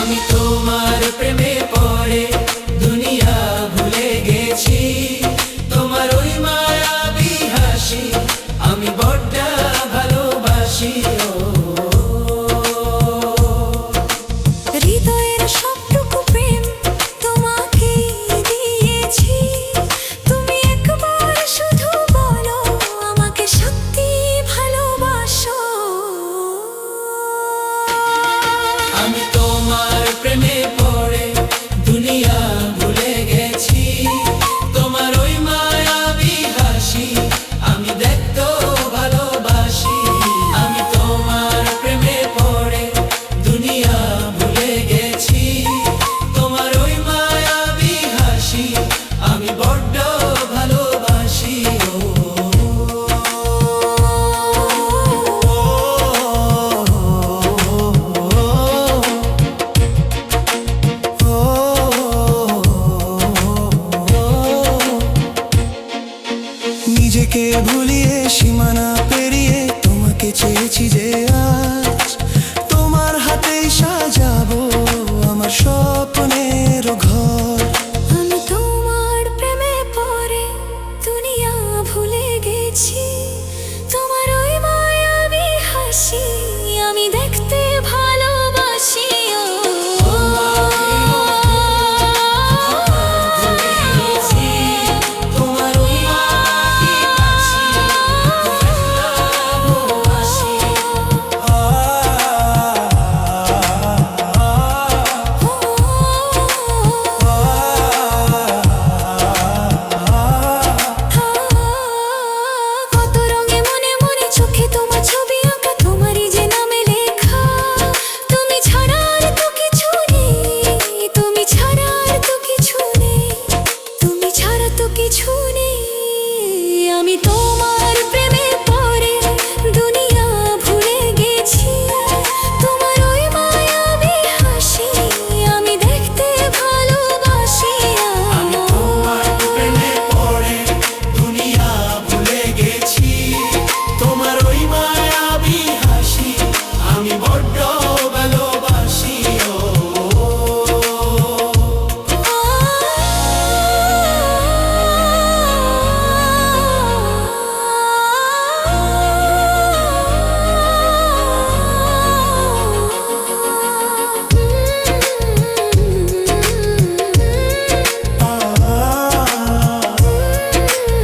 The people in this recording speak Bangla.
আমি তোমার প্রেমে পড়ে দুনিয়া ভুলে গেছি, তোমার ওই মায়াবী হাসি আমি বড্ড ভালোবাসি। হৃদয়ের সবটুকু প্রেম তোমাকেই দিয়েছি, তুমি একবার শুধু বলো আমাকে সত্যি ভালোবাসো। আমি তোমার প্রেমে পড়ে দুনিয়া ভুলে গেছি, তোমার ওই মায়াবী হাসি আমি দেখতেও ভালোবাসি। আমি তোমার প্রেমে পড়ে দুনিয়া ভুলে গেছি, তোমার ওই মায়াবী হাসি আমি বড্ড ভালোবাসি। নিজেকে ভুলিয়ে সীমানা পেরিয়ে তোমাকে চেয়েছি যে